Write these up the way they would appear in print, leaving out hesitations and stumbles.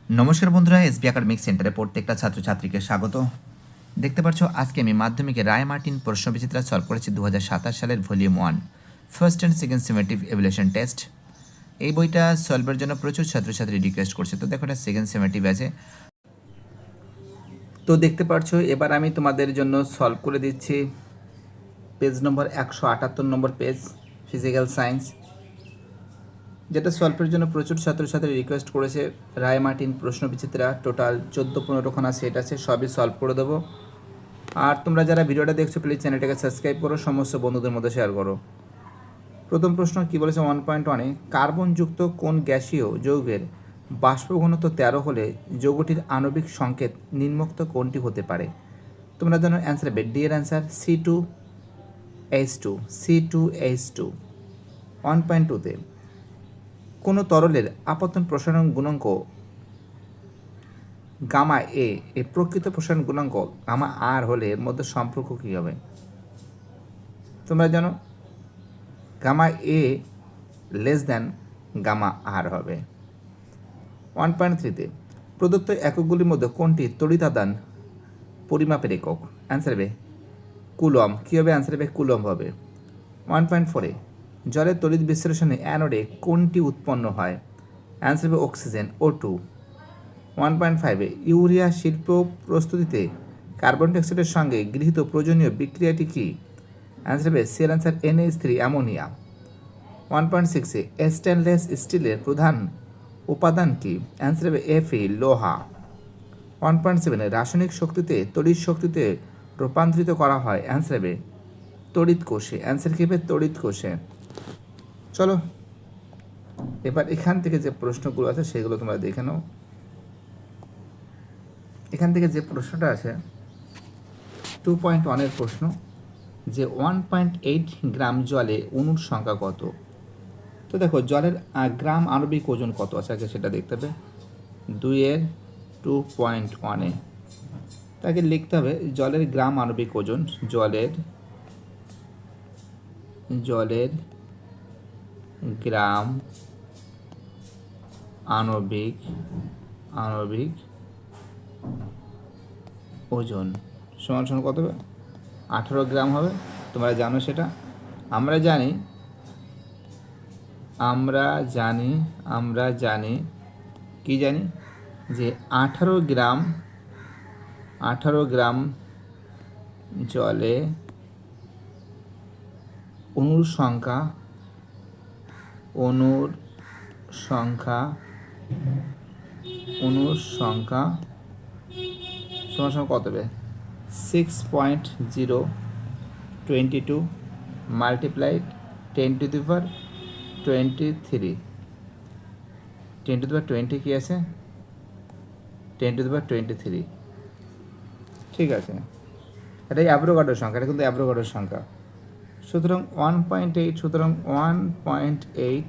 নমস্কার বন্ধুরা, SB academic সেন্টারে প্রত্যেকটা ছাত্রছাত্রীকে স্বাগত। দেখতে পাচ্ছ আজকে আমি মাধ্যমিকে রায় মার্টিন প্রশ্নবিচিত্রা সলভ করেছি 2027 সালের volume 1 first and second summative evaluation test. এই বইটা সলভের জন্য প্রচুর ছাত্রছাত্রী রিকোয়েস্ট করছে। তো দেখো, এটা সেকেন্ড সেমেটিভ আছে। তো দেখতে পাচ্ছ এবার আমি তোমাদের জন্য সলভ করে দিচ্ছি। পেজ নম্বর 178 নম্বর পেজ, ফিজিক্যাল সায়েন্স, যেটা সলভের জন্য প্রচুর ছাত্রছাত্রী রিকোয়েস্ট করেছে। রায় মার্টিন প্রশ্নবিচিত্রা টোটাল 14-15খানা সেট আছে, সবই সলভ করে দেবো। আর তোমরা যারা ভিডিওটা দেখছো প্লিজ চ্যানেলটাকে সাবস্ক্রাইব করো, সমস্ত বন্ধুদের মধ্যে শেয়ার করো। প্রথম প্রশ্ন কি বলেছে 1.1-এ, কার্বনযুক্ত কোন গ্যাসীয় যৌগের বাষ্প ঘনত্ব 13 হলে যৌগটির আণবিক সংকেত নিম্নোক্ত কোনটি হতে পারে? তোমরা জানো অ্যান্সার হবে ডি এর অ্যান্সার C2H2। C2H2। 1.2-তে কোনো তরলের আপতন প্রসারণ গুণাঙ্ক গামা এ এর প্রকৃত প্রসারণ গুণাঙ্ক গামা আর হলে এর মধ্যে সম্পর্ক কী হবে? তোমরা জানো গামা এ লেস দ্যান গামা আর হবে। 1.3-তে প্রদত্ত এককগুলির মধ্যে কোনটি তড়িতাদান পরিমাপের একক? অ্যান্সার হবে কুলম। কী হবে? অ্যান্সার হবে কুলম হবে। 1.4-এ জলের তড়িৎ বিশ্লেষণে অ্যানোডে কোনটি উৎপন্ন হয়? অ্যান্সার হবে অক্সিজেন, O2। 1.5-এ ইউরিয়া শিল্প প্রস্তুতিতে কার্বন ডাইঅক্সাইডের সঙ্গে গৃহীত প্রয়োজনীয় বিক্রিয়াটি কী? অ্যান্সার হবে সি এর অ্যান্সার NH3 অ্যামোনিয়া। 1.6-এ স্টেনলেস স্টিলের প্রধান উপাদান কি? অ্যান্সার হবে Fe লোহা। 1.7-এ রাসায়নিক শক্তিতে তড়িৎ শক্তিতে রূপান্তরিত করা হয়? অ্যান্সার হবে তড়িৎ কোষে। অ্যান্সার কী হবে? তড়িৎ কোষে। চলো এবার এখান থেকে যে প্রশ্নগুলো আছে সেগুলো তোমরা দেখে নাও। এখান থেকে যে প্রশ্নটা আছে 2.1-এর প্রশ্ন, যে 1.8 গ্রাম জলে অণুর সংখ্যা কত? তো দেখো জলের গ্রাম আণবিক ওজন কত আছে আগে সেটা দেখতে হবে। 2-এর 2.1-এ তাকে লিখতে হবে জলের গ্রাম আণবিক ওজন, জলের গ্রাম আণবিক ওজন সমান সমান কত হবে? 18 গ্রাম হবে। তোমরা জানো সেটা। আমরা জানি কি জানি যে 18 গ্রাম জলে অণুর সংখ্যা সমান সমান কত হবে? 6.022 মাল্টিপ্লাইড 10⁻23। 10⁻20 কি আছে? 10⁻23। ঠিক আছে, এটাই অ্যাভোগাড্রোর সংখ্যা, এটা কিন্তু অ্যাভোগাড্রোর সংখ্যা। সুতরাং 1.8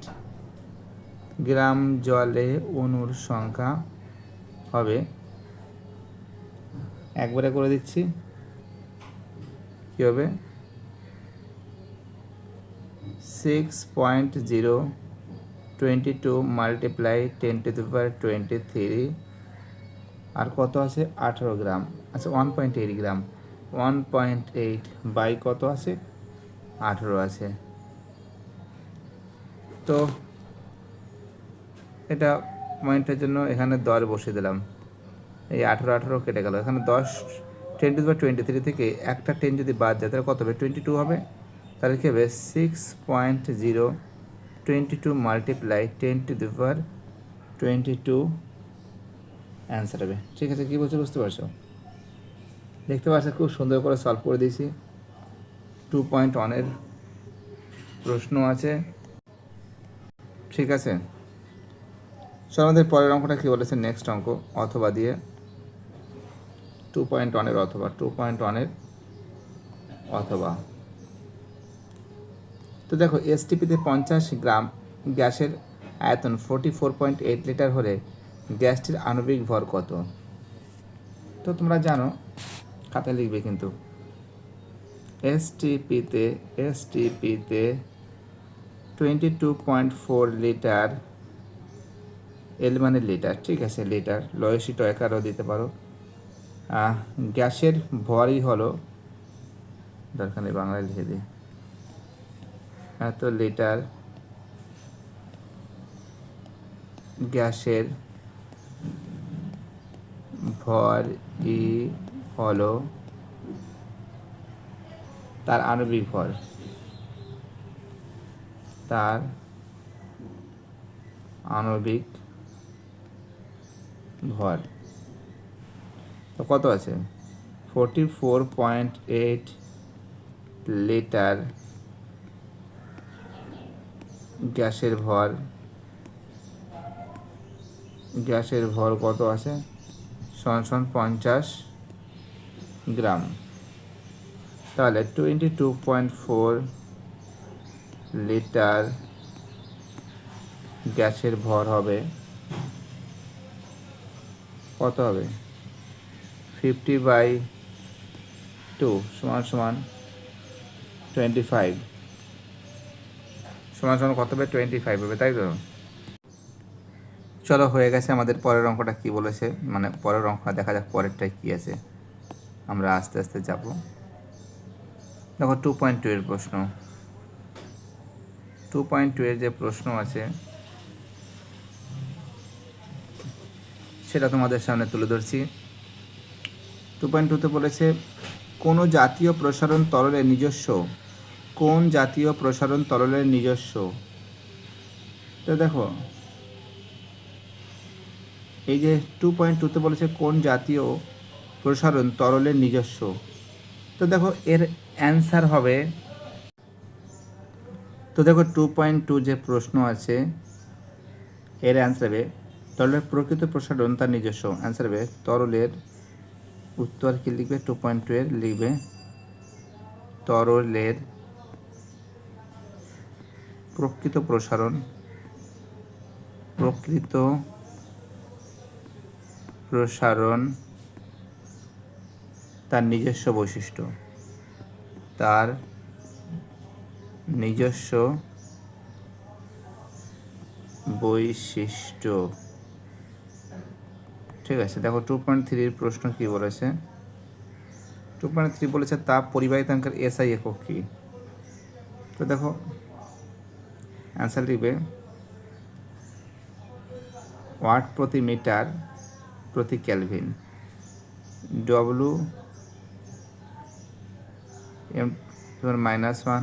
গ্রাম জলে অণুর সংখ্যা হবে, একবারে করে দিচ্ছি, কী হবে? 6.022 মাল্টিপ্লাই 10⁻23 আর কত আছে? 18 গ্রাম। আচ্ছা 1.8 গ্রাম, 1.8 বাই কত আছে? 18 আছে। তো এটা পয়েন্টের জন্য এখানে 10 বসিয়ে দিলাম। এই 18 কেটে গেল। এখানে 10 10⁻23 থেকে একটা 10 যদি বাদ যায় তাহলে কত হবে? 22 হবে। তাহলে কী হবে? 6.022 মাল্টিপ্লাই 10⁻22 অ্যান্সার হবে। ঠিক আছে, কী বলছে বুঝতে পারছো? দেখতে পাচ্ছ খুব সুন্দর করে সলভ করে দিয়েছি। 2.1-এর প্রশ্ন আছে। ঠিক আছে, চলো আমাদের পরের অঙ্কটা কী বলেছে, নেক্সট অঙ্ক অথবা দিয়ে 2.1-এর অথবা। তো দেখো এসটিপিতে 50 গ্রাম গ্যাসের আয়তন 44.8 লিটার হলে গ্যাসটির আণবিক ভর কত? তো তোমরা জানো, খাতায় লিখবে কিন্তু। এসটিপিতে 22.4 লিটার এল মানে লিটার, ঠিক আছে, লিটার। লয়সি টয়কারও দিতে পারো। গ্যাসের ভরই হলো, দরকার নেই বাংলায় লিখে দিই, এত লিটার গ্যাসের ভর ই হলো তার আণবিক ভর, তার আণবিক ভর। তো কত আছে? 44.8 লিটার গ্যাসের ভর। গ্যাসের ভর কত আছে? সমান 50 গ্রাম। তাহলে 22.4 লিটার গ্যাসের ভর হবে কত হবে? 50/2 সমান 25 সমান কত হবে? 25 হবে, তাই তো? চলো, হয়ে গেছে। আমাদের পরের অঙ্কটা কি বলেছে, মানে পরের অঙ্কটা দেখা যাক পরেরটাই কি আছে। আমরা আস্তে আস্তে যাব। দেখো 2.2 এর প্রশ্ন। 2.2 এর যে প্রশ্ন আছে সেটা তোমাদের সামনে তুলে ধরছি। 2.2তে বলেছে কোনো জাতীয় প্রসারণ তরলের নিজস্ব, কোন জাতীয় প্রসারণ তরলের নিজস্ব। তো দেখো এই যে 2.2তে বলেছে কোন জাতীয় প্রসারণ তরলের নিজস্ব। তো দেখো এর অ্যান্সার হবে, তো দেখো 2.2 যে প্রশ্ন আছে এর অ্যান্সার হবে তরলের প্রকৃত প্রসারণ তার নিজস্ব। অ্যান্সার হবে তরলের, উত্তর কি লিখবে? 2.2 এর লিখবে তরলের প্রকৃত প্রসারণ, প্রকৃত প্রসারণ তার নিজস্ব বৈশিষ্ট্য, তার নিজস্ব বৈশিষ্ট্য। ঠিক আছে, দেখো 2.3 প্রশ্ন কি বলেছে। 2.3 বলেছে তাপ পরিবাহিতাঙ্কের এসআই একক কি। তো দেখো অ্যান্সার লিখবে ওয়াট প্রতি মিটার প্রতি kelvin, W M -1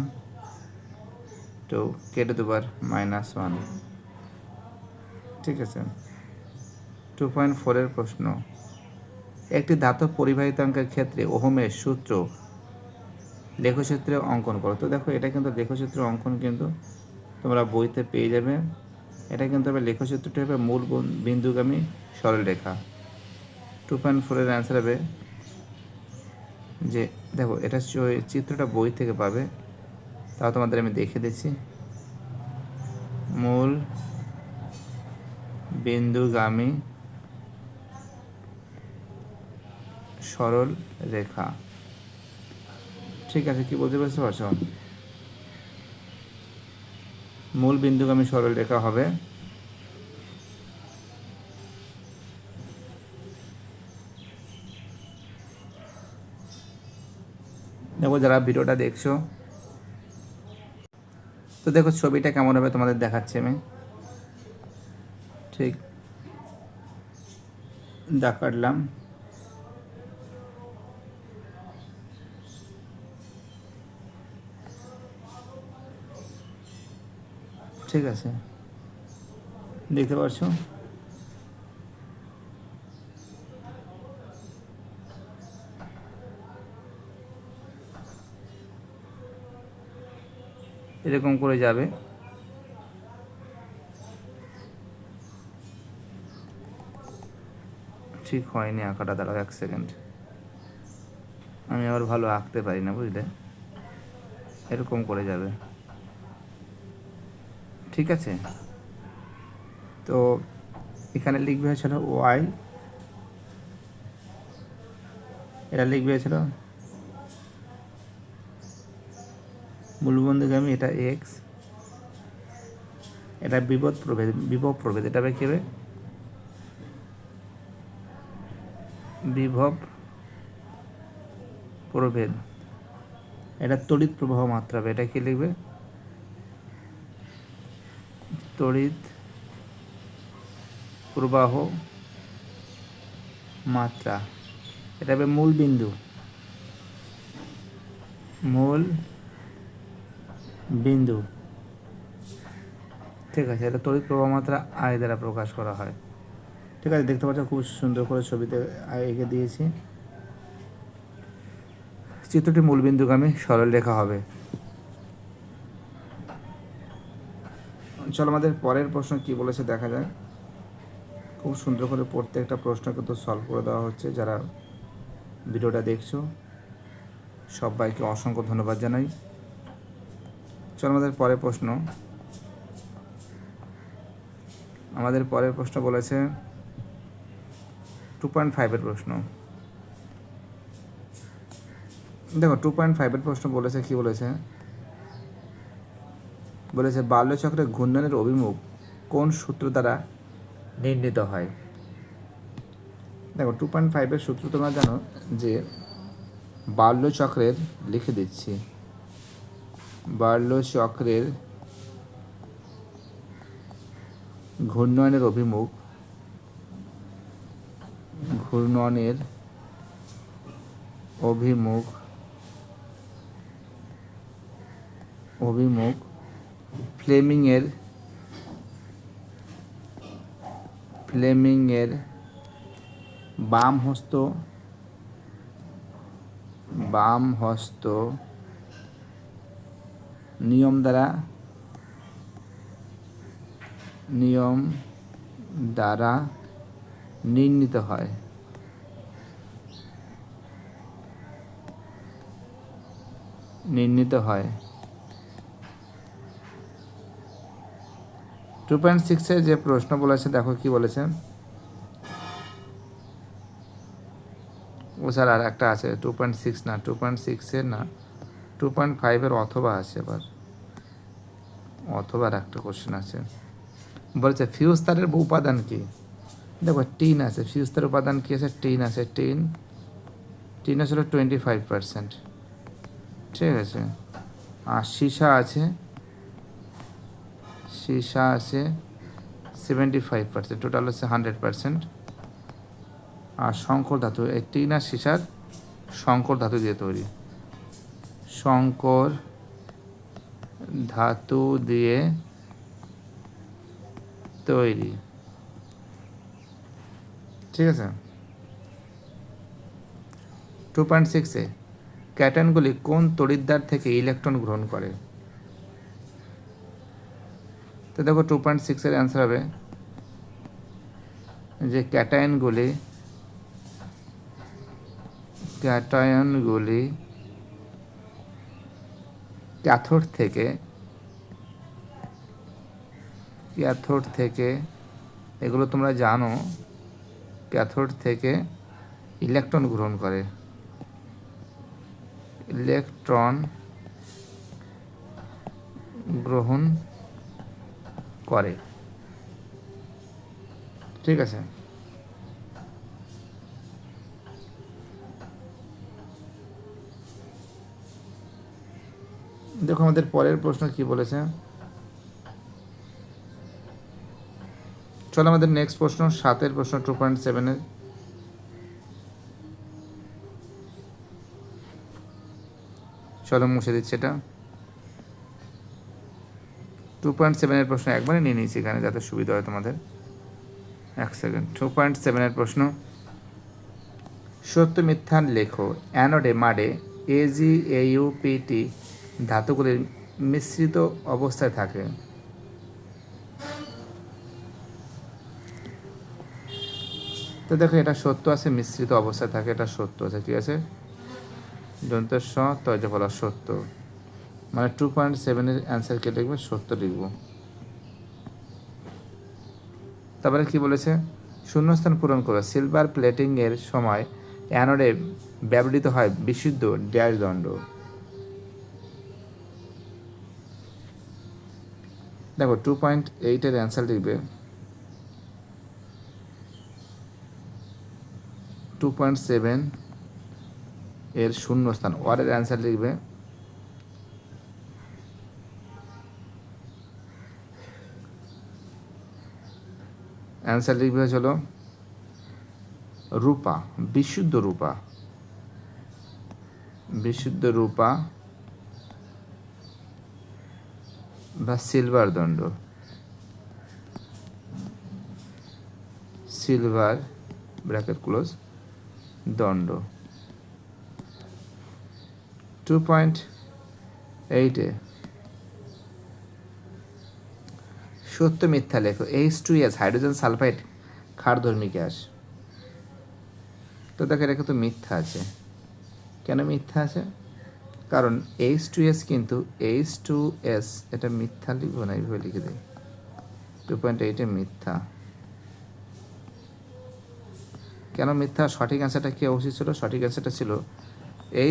two K⁻⁻1। ঠিক আছে। 2.4 এর প্রশ্ন, একটি ধাতব পরিবাহিতাঙ্কের ক্ষেত্রে ওহমের সূত্র লেখচিত্রে অঙ্কন করো। তো দেখো এটা কিন্তু লেখচিত্র অঙ্কন কিন্তু তোমরা বইতে পেয়ে যাবে। এটা কিন্তু হবে লেখচিত্রটি হবে মূল বিন্দুগামী সরলরেখা। 2.4 এর অ্যান্সার হবে যে দেখো এটা চিত্রটা বই থেকে পাবে, তাও তোমাদের আমি দেখে দিচ্ছি। মূল বিন্দুগামী সরল রেখা। ঠিক আছে, কি বলতে বুঝতে পারছো? মূল বিন্দুগামী সরল রেখা হবে দেখো যারা ভিডিওটা দেখছো, তো দেখো ছবিটা কেমন হবে তোমাদের দেখাচ্ছি আমি। ঠিক দেখালাম। ঠিক আছে, দেখতে পাচ্ছো? এরকম করে যাবে। ঠিক হয়নি আঁকাটা, দাঁড়াও 1 সেকেন্ড, আমি আবার ভালো আঁকতে পারি না বুঝলে। এরকম করে যাবে, ঠিক আছে। তো এখানে লিখবে হয়েছিল ওয়াই, এটা লিখবে হয়েছিল মূলবিন্দুগামী, এটা এক্স, এটা বিভব প্রভেদ, এটা হবে কী হবে বিভব প্রভেদ, এটা তড়িৎ প্রবাহ মাত্রা হবে। এটা কি লিখবে? তড়িৎ প্রবাহ মাত্রা। এটা হবে মূল বিন্দু, মূল বিন্দু। ঠিক আছে, এটা তড়িৎ প্রবাহ মাত্রা আই দ্বারা প্রকাশ করা হয়। ঠিক আছে, দেখতে পাচ্ছ খুব সুন্দর করে ছবিতে এঁকে দিয়েছি। চিত্রটি মূলবিন্দুগামী সরল রেখা হবে। চলো আমাদের পরের প্রশ্ন কি বলেছে দেখা যায়। খুব সুন্দর করে প্রত্যেকটা প্রশ্ন কিন্তু সলভ করে দেওয়া হচ্ছে। যারা ভিডিওটা দেখছো সবাইকে অসংখ্য ধন্যবাদ জানাই। চলো আমাদের পরের প্রশ্ন। আমাদের পরের প্রশ্ন বলেছে 2.5-এর প্রশ্ন। দেখো 2.5-এর প্রশ্ন বলেছে কি বলেছে, বলেছে বাল্যচক্রে ঘূর্ণনের অভিমুখ কোন সূত্র দ্বারা নির্ণীত হয়। দেখো 2.5-এর সূত্র তোমরা জানো যে বাল্যচক্রের, লিখে দিচ্ছি, বাল্যচক্রের ঘূর্ণনের অভিমুখ, ঘূর্ণনের অভিমুখ অভিমুখ ফ্লেমিংয়ের বামহস্ত নিয়ম দ্বারা নির্ণীত হয়। 2.6-এর যে প্রশ্ন বলেছে দেখো কি বলেছে। ও স্যার আর একটা আছে 2.6 না, 2.6-এর না, 2.5-এর অথবা আছে, এবার অথবা একটা কোশ্চেন আছে। বলেছে ফিউজ তারের উপাদান কি। দেখো টিন আছে, ফিউজ তারের উপাদান কি আছে, টিন আছে। টিন আসলে 25%, ঠিক আছে। আর সীসা আছে 75%, টোটাল হচ্ছে 100%। আর শঙ্কর ধাতু, এই টিন আর সীসার শঙ্কর ধাতু দিয়ে তৈরি, শঙ্কর ধাতু দিয়ে তৈরি, ঠিক আছে। 2.6-এ ক্যাটায়নগুলি কোন তড়িৎদ্বার থেকে ইলেকট্রন গ্রহণ করে। তো দেখো 2.6-এর অ্যান্সার হবে যে ক্যাটায়নগুলি ক্যাথোড থেকে, এগুলো তোমরা জানো, ক্যাথোড থেকে ইলেকট্রন গ্রহণ করে, ঠিক আছে। দেখো আমাদের পরের প্রশ্ন কি বলেছে। চলো আমাদের নেক্সট প্রশ্ন, 7-এর প্রশ্ন 2.7-এর। চলো মুছে দিচ্ছি এটা। 2.7-এর প্রশ্ন একবারে নিয়ে নিয়েছি এখানে যাতে সুবিধা হয় তোমাদের। এক সেকেন্ড। 2.7-এর প্রশ্ন, সত্য মিথ্যা লেখো। অ্যানোডে মাডে AgAuPt ধাতুগুলির মিশ্রিত অবস্থায় থাকে। তো দেখো এটা সত্য আছে, মিশ্রিত অবস্থায় থাকে, এটা সত্য আছে, ঠিক আছে। দন্তের স তয় যে বলা সত্য, মানে 2.7-এর অ্যান্সারকে লিখবে সত্য লিখব। তারপরে কি বলেছে, শূন্যস্থান পূরণ করো। সিলভার প্লেটিংয়ের সময় অ্যানোডে ব্যবহৃত হয় বিশুদ্ধ ড্যাশ দণ্ড। দেখো 2.8-এর অ্যান্সার লিখবে 2.7 এর শূন্যস্থান ওয়ারের অ্যান্সার লিখবে চলো রূপা, বিশুদ্ধ রূপা, বিশুদ্ধ রূপা বা সিলভার দণ্ড, সিলভার ব্র্যাকেট ক্লোজ দণ্ড। 2.8 সত্য মিথ্যা লেখো। H2S hydrogen sulphide ক্ষারধর্মী gas. তো দেখো এটা তো মিথ্যা আছে। কেন মিথ্যা আছে? কারণ H2S কিন্তু H2S এটা মিথ্যা লিখবো না, এইভাবে লিখে দেয়। 2.8 মিথ্যা। কেন মিথ্যা? সঠিক অ্যান্সারটা কি উচিত ছিল? সঠিক অ্যান্সারটা ছিল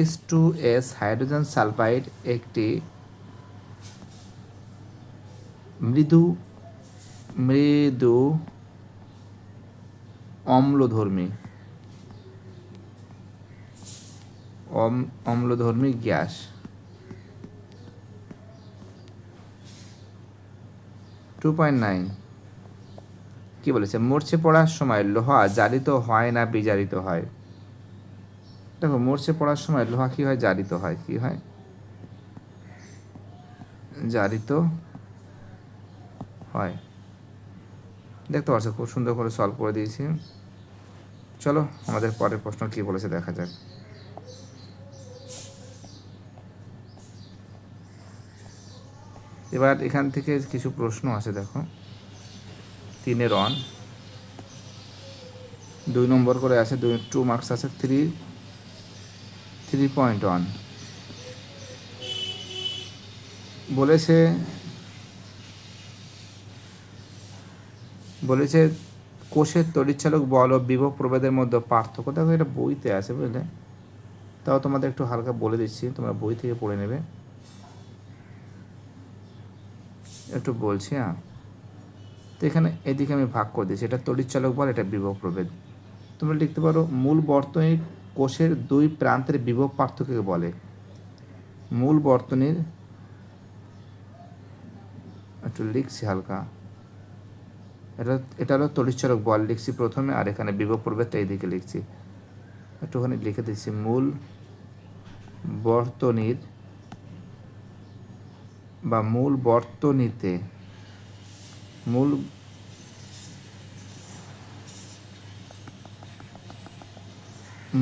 H2S হাইড্রোজেন সালফাইড একটি মৃদু মৃদু অম্লধর্মী অম্লধর্মী গ্যাস। 2.9 কি বলেছে? মরচে পড়ার সময় লোহা জারিত হয় না বিজারিত হয়? দেখো মরচে পড়ার সময় লোহা কি হয়? জারিত হয়। কি হয়? জারিত হয়। দেখতে পাচ্ছ খুব সুন্দর করে সলভ করে দিয়েছি। চলো আমাদের পরের প্রশ্ন কি বলেছে দেখা যাক। এবার এখান থেকে কিছু প্রশ্ন আছে দেখো। 3 অন 2 নম্বর করে আছে, 2 মার্কস আছে। 3.1 বলেছে কোষের তড়িৎচালক বল ও বিভব প্রভেদের মধ্যে পার্থক্য। দেখো এটা বইতে আছে বুঝলে, তাও তোমাদের একটু হালকা বলে দিচ্ছি, তোমরা বই থেকে পড়ে নেবে। একটু বলছি হ্যাঁ। তো এখানে এদিকে আমি ভাগ করে দিচ্ছি, এটা তড়িৎচালক বল, এটা বিভব প্রভেদ। তোমরা লিখতে পারো মূল বর্তনীর কোষের 2 প্রান্তের বিভব পার্থক্যকে বলে। মূল বর্তনীর একটু লিখছি হালকা, এটা হলো তড়িৎচালক বল লিখছি প্রথমে, আর এখানে বিভব প্রভেদটা এইদিকে লিখছি। একটুখানি লিখে দিচ্ছি মূল বর্তনীর বা মূল বর্তনীতে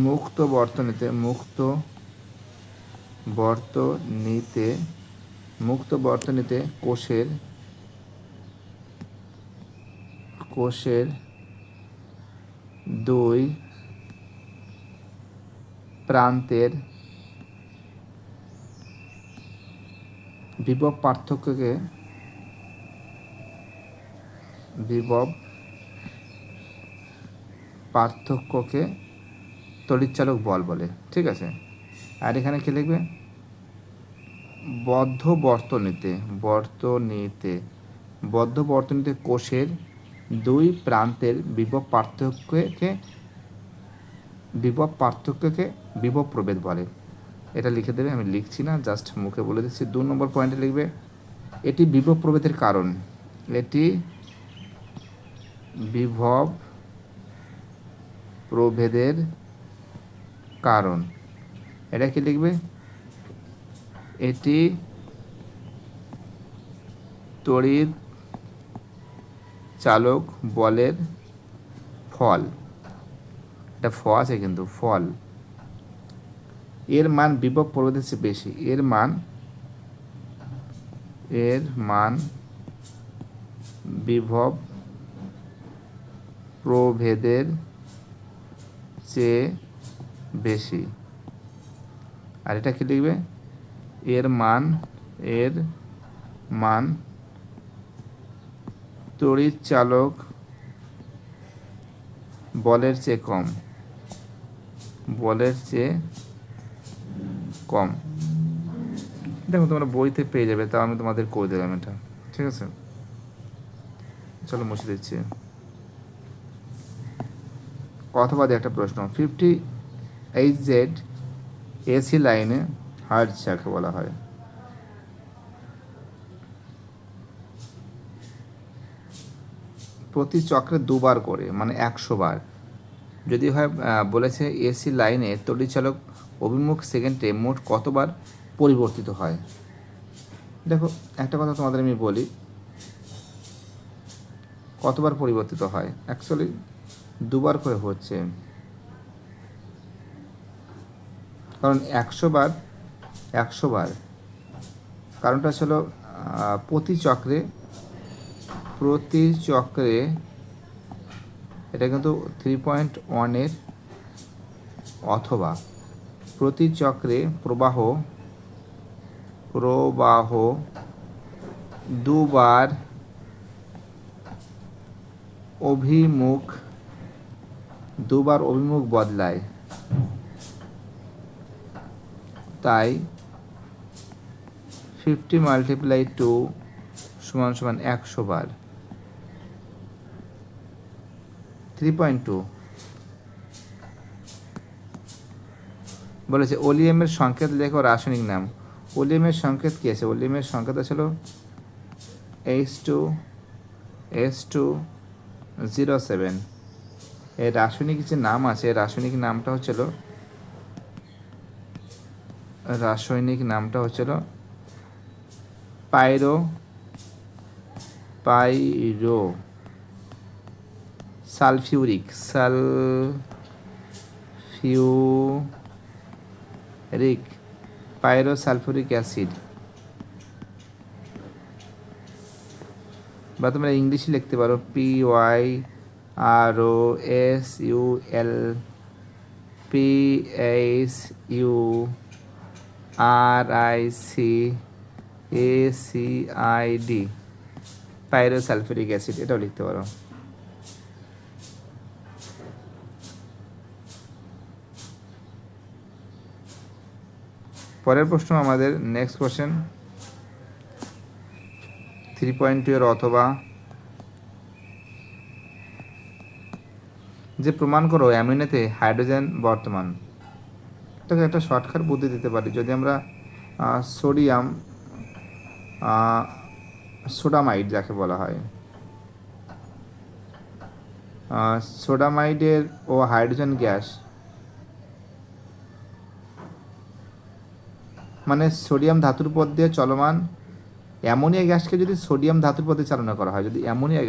মুক্ত বর্তনীতে কোষের 2 প্রান্তের বিভব পার্থক্যকে তড়িৎচালক বল বলে। ঠিক আছে। আর এখানে কি লিখবে? বদ্ধ বর্তনীতে কোষের 2 প্রান্তের বিভব পার্থক্যকে বিভব প্রভেদ বলে। এটা লিখে দেবে, আমি লিখছি না, জাস্ট মুখে বলে দিচ্ছি। 2 নম্বর পয়েন্টে লিখবে এটি বিভব প্রভেদের কারণ। এটি বিভব প্রভেদের কারণ। এটা কি লিখবে? এটি তড়িৎ চালক বলের ফল। এটা আছে কিন্তু ফল। এর মান বিভব প্রভেদের চেয়ে বেশি। এর মান বিভব প্রভেদের চেয়ে বেশি। আর এটা কি লিখবে? এর মান তড়িৎ চালক বলের চেয়ে কম। দেখো তোমরা বইতে পেয়ে যাবে, তাও আমি তোমাদের করে দিলাম এটা। ঠিক আছে, চলো মুছে দিচ্ছি। অথবা একটা প্রশ্ন 50 HZ এসি লাইনে হার্জ যাকে বলা হয়। প্রতি চক্রে 2 বার করে, মানে 100 বার যদি হয়। বলেছে এসি লাইনে তড়িৎচালক অভিমুখ সেকেন্ডে মোট কতবার পরিবর্তিত হয়। দেখো একটা কথা তোমাদের আমি বলি, কতবার পরিবর্তিত হয়, অ্যাকচুয়ালি 2বার করে হচ্ছে, কারণ 100 বার কারণটা ছিল প্রতি চক্রে এটা কিন্তু 3.1 অথবা প্রতি চক্রে প্রবাহ 2বার অভিমুখ বদলায়, তাই 50 × 2 = 100 বার। 3.2 বলেছে ওলিয়ামের সংকেত লেখো রাসায়নিক নাম। ওলিয়ামের সংকেত কি আছে? ওলিয়ামের সংকেত ছিল H2S2O7। এর রাসায়নিক যে নাম আছে, রাসায়নিক নামটা হচ্ছিল পাইরো সালফিউরিক পাইরোসালফিউরিক অ্যাসিড, বা তোমরা ইংলিশে লিখতে পারো PYROSULPHURICACID, পাইরোসালফিউরিক অ্যাসিড, এটাও লিখতে পারো। পরের প্রশ্ন আমাদের নেক্সট কোশ্চেন 3.2 এর অথবা যে প্রমাণ করো অ্যামিনোতে হাইড্রোজেন বর্তমান। এটাকে একটা শর্টকাট বুদ্ধি দিতে পারি, যদি আমরা সোডামাইড যাকে বলা হয়, সোডামাইডের ও হাইড্রোজেন গ্যাস, মানে সোডিয়াম ধাতুর পথ দিয়ে চলমান অ্যামোনিয়া গ্যাসকে যদি সোডিয়াম ধাতুর পথে চালনা করা হয়, যদি অ্যামোনিয়া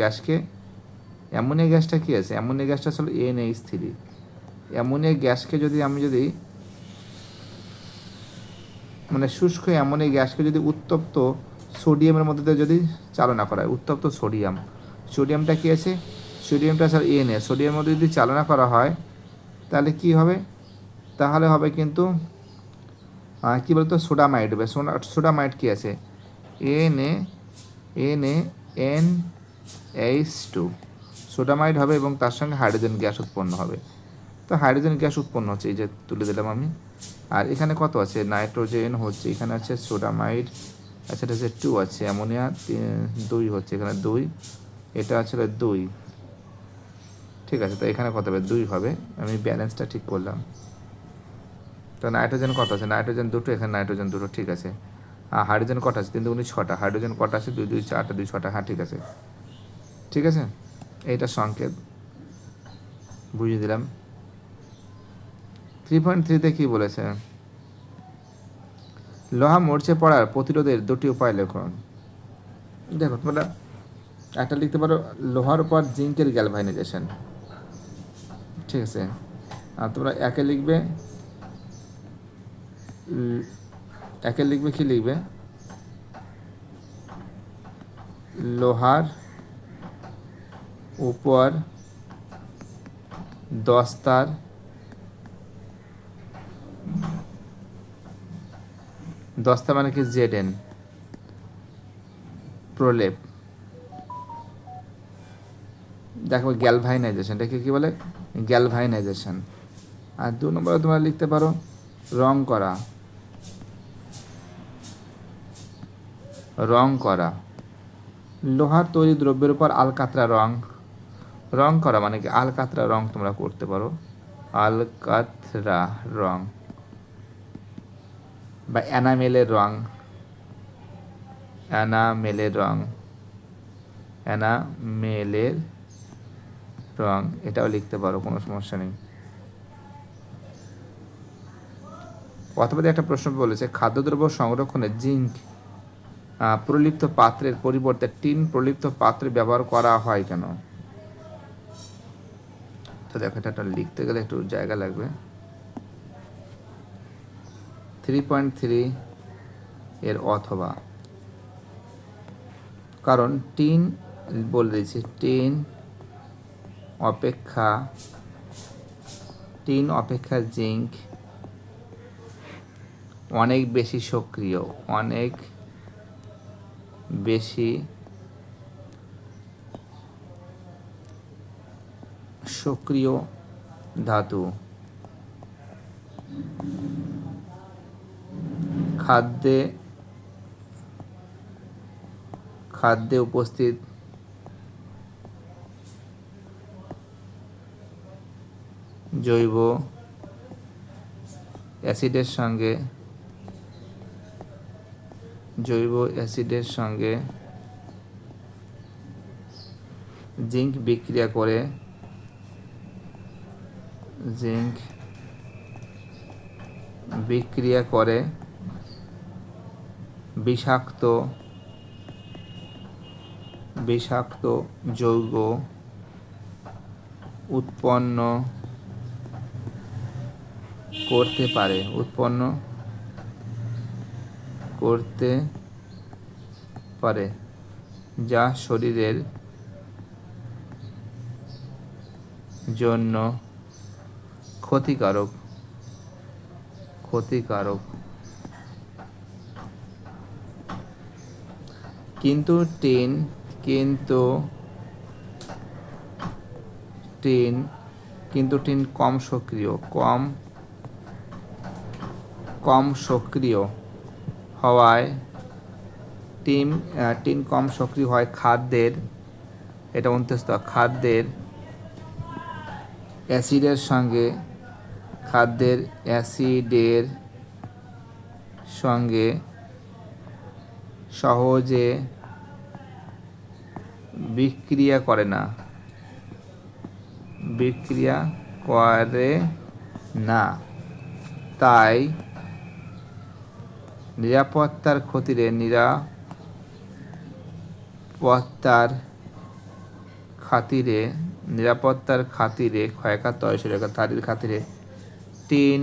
গ্যাসটা কি আছে, অ্যামোনিয়া গ্যাসটা আসলে NH3। অ্যামোনিয়া গ্যাসকে যদি মানে শুষ্ক অ্যামোনিয়া গ্যাসকে যদি উত্তপ্ত সোডিয়ামের মধ্যে দিয়ে যদি চালনা করা হয়, উত্তপ্ত সোডিয়ামটা কি আছে, সোডিয়ামটা আসলে Na, সোডিয়ামের মধ্যে যদি চালনা করা হয় তাহলে কি হবে, তাহলে হবে কিন্তু কি বলতো সোডামাইড হবে। সোডামাইড কি আছে, NaNH2, সোডামাইড হবে এবং তার সঙ্গে হাইড্রোজেন গ্যাস উৎপন্ন হবে। তো হাইড্রোজেন গ্যাস উৎপন্ন হচ্ছে, এই যে তুলে দিলাম আমি। আর এখানে কত আছে, নাইট্রোজেন হচ্ছে, এখানে আছে সোডামাইড, আচ্ছা এটা হচ্ছে 2 আছে, অ্যামোনিয়া 2 হচ্ছে, এখানে 2, এটা আছে 2, ঠিক আছে। তো এখানে কত হবে, 2 হবে। আমি ব্যালেন্সটা ঠিক করলাম। তো নাইট্রোজেন কত আছে, নাইট্রোজেন 2, এখানে নাইট্রোজেন 2, ঠিক আছে। আর হাইড্রোজেন কটা আছে, 3 × 6টা, হাইড্রোজেন কটা আছে, 2 2 4টা, 2 6টা, হ্যাঁ ঠিক আছে, ঠিক আছে। এইটা সংকেত বুঝিয়ে দিলাম। 3.3-তে কি বলেছে, লোহা মরচে পড়ার প্রতিরোধের 2টি উপায় লেখো। দেখো তোমরা একটা লিখতে পারো লোহার উপর জিঙ্কের গ্যালভানাইজেশন, ঠিক আছে। আর তোমরা একে লিখবে কি লিখবে, লোহার উপর দস্তার মানে কি ZN প্রলেপ, দেখো গ্যালভানাইজেশন, এটাকে কি বলে, গ্যালভানাইজেশন। আর 2 নম্বরে তোমরা লিখতে পারো রং করা, লোহার তৈরি দ্রব্যের উপর আলকাতরা রং করা মানে কি আলকাতরা রং তোমরা করতে পারো, আলকাতরা রং বা এনামেলের রং, এনামেলের রং, এনামেলের রং এটাও লিখতে পারো, কোনো সমস্যা নেই। অথবা একটা প্রশ্ন বলেছে খাদ্যদ্রব্য সংরক্ষণে জিঙ্ক প্রলিপ্ত পাত্রের পরিবর্তে টিন প্রলিপ্ত পাত্রে ব্যবহার করা হয় কেন? তো দেখো এটা লিখতে গেলে একটু জায়গা লাগবে। 3.3 এর অথবা, কারণ টিন বলে দিয়েছি টিন অপেক্ষা জিঙ্ক অনেক বেশি সক্রিয়, অনেক বেশি সক্রিয় ধাতু। খাদ্যে উপস্থিত জৈব অ্যাসিডের সঙ্গে জিঙ্ক বিক্রিয়া করে বিষাক্ত যৌগ উৎপন্ন করতে পারে, যা শরীরের জন্য ক্ষতিকারক। কিন্তু টিন কম সক্রিয় হওয়ায় খাদ্যের অ্যাসিডের সঙ্গে সহজে বিক্রিয়া করে না, তাই নিরাপত্তার খাতিরে টিন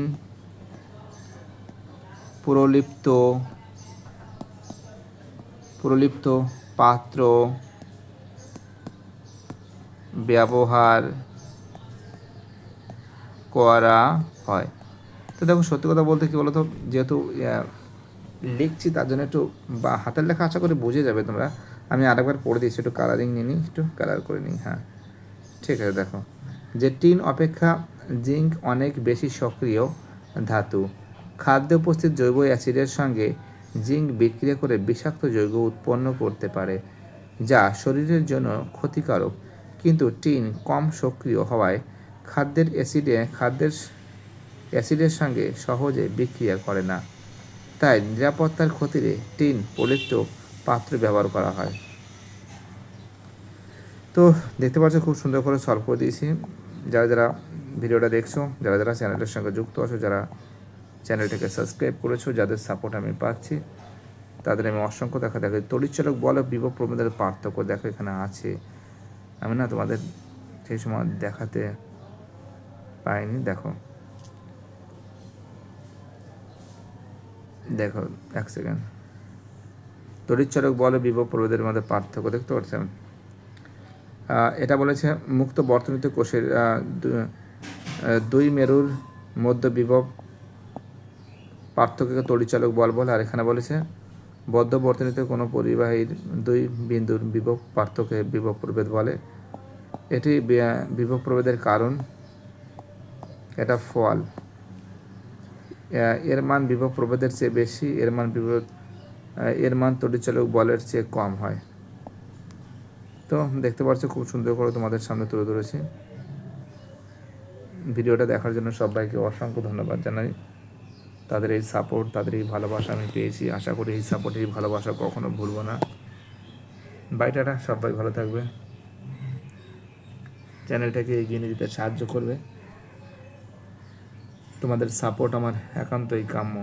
প্রলিপ্ত পাত্র ব্যবহার করা হয়। তো দেখো সত্যি কথা বলতে কি বলতো, যেহেতু লিখছি তার জন্য একটু বা হাতের লেখা আশা করে বুঝে যাবে তোমরা। আমি আরেকবার পড়ে দিচ্ছি, একটু কালারিং নিয়ে নিই, একটু কালার করে নিই। হ্যাঁ ঠিক আছে। দেখো যে টিন অপেক্ষা জিঙ্ক অনেক বেশি সক্রিয় ধাতু। খাদ্যে উপস্থিত জৈব অ্যাসিডের সঙ্গে জিঙ্ক বিক্রিয়া করে বিষাক্ত যৌগ উৎপন্ন করতে পারে, যা শরীরের জন্য ক্ষতিকারক। কিন্তু টিন কম সক্রিয় হওয়ায় খাদ্যের অ্যাসিডের সঙ্গে সহজে বিক্রিয়া করে না, তাই নিরাপত্তার খাতিরে টিন প্রলিপ্ত পাত্র ব্যবহার করা হয়। তো দেখতে পাচ্ছ খুব সুন্দর করে সলভ করে দিয়েছি। যারা ভিডিওটা দেখছো, যারা চ্যানেলের সঙ্গে যুক্ত আছো, যারা চ্যানেলটাকে সাবস্ক্রাইব করেছো, যাদের সাপোর্ট আমি পাচ্ছি তাদের আমি অসংখ্য দেখো তড়িৎচালক বল ও বিভব প্রভেদের পার্থক্য দেখো এখানে আছে। আমি না তোমাদের সেই সময় দেখাতে পাইনি। দেখো এক সেকেন্ড। তড়িৎচালক বল ও বিভব প্রভেদের মধ্যে পার্থক্য দেখতে পাচ্ছেন। এটা বলেছে মুক্ত বর্তনীতে কোষের দুই মেরুর মধ্য বিভব পার্থক্যকে তড়িৎচালক বল বলে। আর এখানে বলেছে বদ্ধ বর্তনীতে কোনো পরিবাহীর দুই বিন্দুর বিভব পার্থক্যকে বিভব প্রভেদ বলে। এটি বিভব প্রভেদের কারণ, এটা ফল। এর মান বিভব প্রভেদের চেয়ে বেশি, এর মান তড়িৎচালক বলের চেয়ে কম হয়। তো দেখতে পাচ্ছ খুব সুন্দর করে তোমাদের সামনে তুলে ধরেছি। ভিডিওটা দেখার জন্য সবাইকে অসংখ্য ধন্যবাদ জানাই। তাদের এই সাপোর্ট, তাদের এই ভালোবাসা আমি পেয়েছি। আশা করি এই সাপোর্ট, এই ভালোবাসা কখনো ভুলবো না। বাইটাটা সবাই ভালো থাকবে, চ্যানেলটাকে এগিয়ে নিয়ে যেতে সাহায্য করবে। তোমাদের সাপোর্ট আমার একান্তই কাম্য।